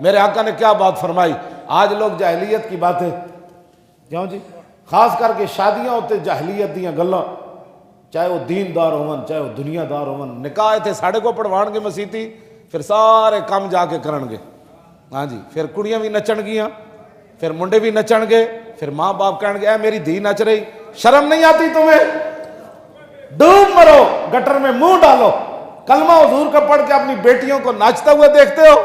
میرے آقا نے کیا بات فرمائی؟ آج لوگ جاہلیت کی باتیں، کیوں جی خاص کر کے شادیاں ہوتے جاہلیت دیاں گلاں، چاہے وہ دیندار ہون چاہے وہ دنیا دار ہون، نکاح تھے ساڑھے کو پڑھوان گے مسیتی، پھر سارے کام جا کے کرن گے، ہاں جی، پھر کڑیاں بھی نچن گیاں، پھر منڈے بھی نچن گے، پھر ماں باپ کہن گے اے میری دھی نچ رہی، شرم نہیں آتی تمہیں؟ ڈوب مرو گٹر میں منہ ڈالو، کلمہ حضور کا پڑھ کے اپنی بیٹیوں کو ناچتا ہوا دیکھتے ہو،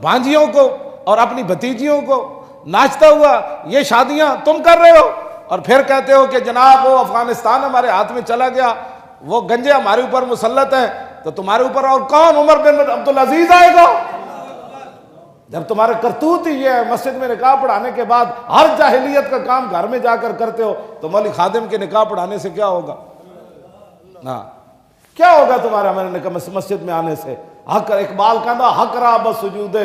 بھانجیوں کو اور اپنی بھتیجیوں کو ناچتا ہوا، یہ شادیاں تم کر رہے ہو، اور پھر کہتے ہو کہ جناب وہ افغانستان ہمارے ہاتھ میں چلا گیا، وہ گنجے ہمارے اوپر مسلط ہیں، تو تمہارے اوپر اور کون عمر بن عبدالعزیز آئے گا؟ جب تمہارے کرتوت ہی یہ ہے، مسجد میں نکاح پڑھانے کے بعد ہر جاہلیت کا کام گھر میں جا کر کرتے ہو، تو مولوی خادم کے نکاح پڑھانے سے کیا ہوگا؟ ہاں کیا ہوگا تمہارا ہمارے مسجد میں آنے سے؟ حق اقبال کہندا حق را بسجود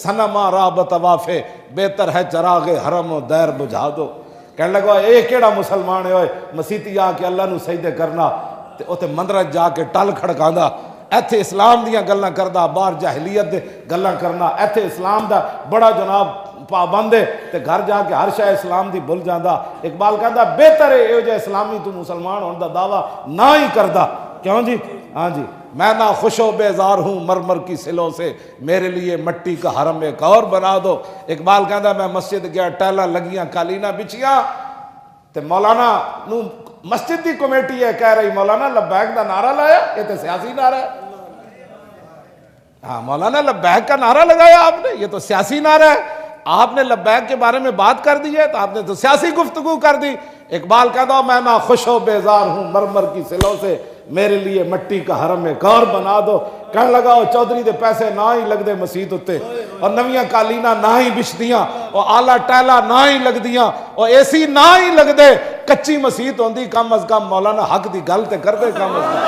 صنما را بطوافے، بہتر ہے چراغ حرم و دیر بجھا دو۔ کہنے لگا اے کیڑا مسلمان ہے ہوئے مسیتی آ کے اللہ نو سجدے کرنا تے اوتے مندرج جا کے ٹل کھڑکاندا، ایتھے اسلام دیاں گلاں کردا، باہر جاہلیت دے گلاں کرنا، ایتھے اسلام دا بڑا جناب پابند ہے تے گھر جا کے ہر شے اسلام دی بھول جاندا۔ اقبال کہندا بہتر ہے اے جو اسلامی تو مسلمان ہون دا دعویٰ نہ ہی کردا، کیوں جی؟ ہاں جی، میں نہ خوش و بیزار ہوں مرمر کی سلوں سے، میرے لیے مٹی کا حرم ایک اور بنا دو۔ اقبال کہندا میں مسجد گیا، ٹیلاں لگیاں، قالیناں بچیاں، تے مولانا نو مسجد دی کمیٹی ہے کہہ رہی مولانا لبیک دا نعرہ لایا، یہ تے سیاسی نعرہ ہے۔ ہاں مولانا لبیک کا نعرہ لگایا آپ نے، یہ تو سیاسی نعرہ ہے۔ آپ نے لبیک کے بارے میں بات کر دی ہے تو آپ نے تو سیاسی گفتگو کر دی۔ اقبال کہتا ہوں میں نہ خوش و بیزار ہوں مرمر کی سلوں سے، میرے لیے مٹی کا حرم ایک اور بنا دو۔ کہنے لگا وہ چودھری دے پیسے نہ ہی لگ دے مسیت اتے، اور نویاں قالیناں نہ ہی بچ دیاں، اور آلہ ٹیلا نہ ہی لگ دیاں، اور اے سی نہ ہی لگ دے، کچی مسیت ہوندی کم از کم مولانا حق دی گل تے کر دے کم از کم۔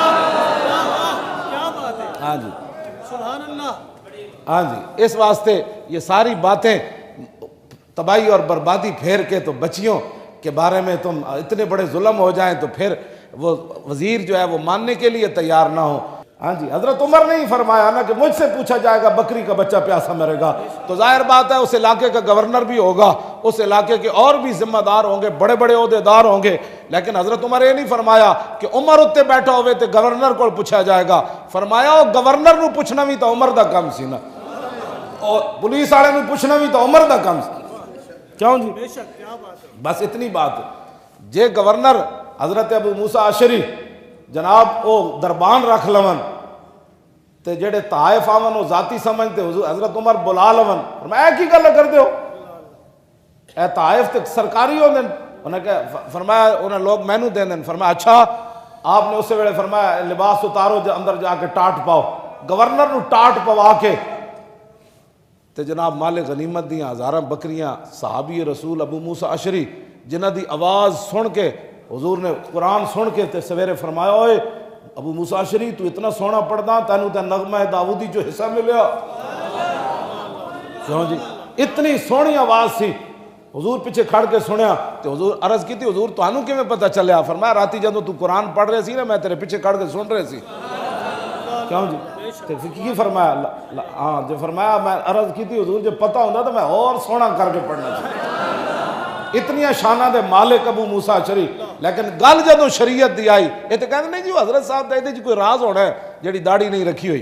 ہاں جی ہاں جی، اس واسطے یہ ساری باتیں تباہی اور بربادی پھیر کے تو بچیوں کے بارے میں تم اتنے بڑے ظلم ہو جائیں تو پھر وہ وزیر جو ہے وہ ماننے کے لیے تیار نہ ہو۔ ہاں جی، حضرت عمر نے ہی فرمایا نا کہ مجھ سے پوچھا جائے گا بکری کا بچہ پیاسا مرے گا، تو ظاہر بات ہے اس علاقے کا گورنر بھی ہوگا، اس علاقے کے اور بھی ذمہ دار ہوں گے، بڑے بڑے عہدیدار ہوں گے، لیکن حضرت عمر یہ نہیں فرمایا کہ عمر اتنے بیٹھا ہوئے تو گورنر کو پوچھا جائے گا، فرمایا وہ گورنر نو پوچھنا بھی تو عمر دا کام سی نا، اور پولیس والے نو پوچھنا بھی تو عمر دا کام سی، کیوں جی؟ بس اتنی بات ہے۔ جے گورنر حضرت ابو موسیٰ اشعری جناب او دربان رکھ لون تے جڑے طائف آون وہ ذاتی سمجھتے حضرت عمر بلا لون، فرمایا کی گل کر دے ہو، اے طائف تے سرکاری ہو دن، فرمایا انہیں لوگ مینو دین دن، فرمایا اچھا، آپ نے اسے ویلے فرمایا لباس اتارو اندر جا کے ٹاٹ پاؤ، گورنر نو ٹاٹ پوا کے تے جناب مال غنیمت دیاں ہزاراں بکریاں صحابی رسول ابو موسیٰ اشعری جنہ دی آواز سن کے حضور نے قرآن سن کے تے سویرے فرمایا اوئے ابو موسیٰ اشعری تو اتنا سونا پڑھدا تینوں تے نغمہ داؤدی جو حصہ ملیا، کیوں جی؟ اتنی سونی آواز سی، حضور پیچھے کھڑ کے سنیا تے حضور عرض کی تھی حضور تانوں کیویں پتہ چلیا؟ فرمایا راتی جدوں تو قرآن پڑھ رہے سی نا میں تیرے پیچھے کھڑ کے سن رہے سی، کیوں جی؟ کی فرمایا؟ ہاں جو فرمایا میں عرض کی تھی حضور جو پتہ ہوندہ تو میں اور سونا کر کے پڑھنا چاہتا، اتنی شانہ دے مالک ابو موسیٰ اشعری، لیکن گل جدوں شریعت دی آئی یہ تو کہتے نہیں جی حضرت صاحب دے جی کوئی راز ہونا ہے جیڑی داڑھی نہیں رکھی ہوئی،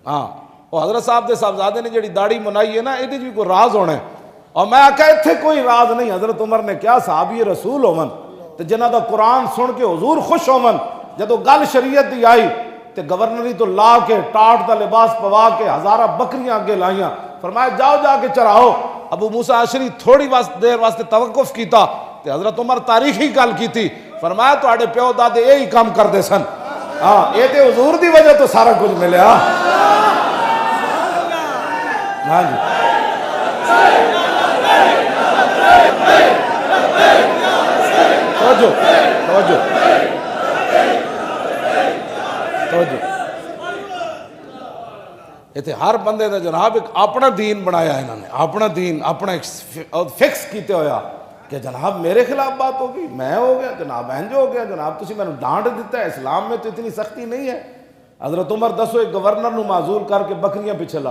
ہاں وہ حضرت صاحب دے صاحبزادے نے جیڑی داڑھی منائی ہے نا یہ جی کوئی راز ہونا ہے، اور میں آکھا اتھے کوئی راز نہیں۔ حضرت عمر نے کیا صحابی رسول ہومن تے جنہ دا قرآن سن کے حضور خوش ہومن، جدوں گل شریعت دی آئی تے گورنری تو لا کے ٹاٹ دا لباس پوا کے ہزارہ بکریاں آگے لائیاں، فرمایا جاؤ جا کے چراؤ۔ ابو موسیٰ اشعری تھوڑی دیر واسطے توقف کیتا تے حضرت عمر تاریخی گل کی تھی، فرمایا تواڈے پیو دادے یہی کام کردے سن، ہاں یہ تے حضور دی وجہ تو سارا کچھ ملیا۔ ہاں جی توجہ توجہ توجہ، یہ ہر بندے دا جناب ایک اپنا دین بنایا ہے انہوں نے، اپنا دین اپنا فکس کیتے ہویا کہ جناب میرے خلاف بات ہوگی میں ہو گیا جناب انج ہو گیا جناب تسی میں نے ڈانٹ دیتا ہے، اسلام میں تو اتنی سختی نہیں ہے۔ حضرت عمر دسو ایک گورنر نو معزول کر کے بکریاں پیچھے لا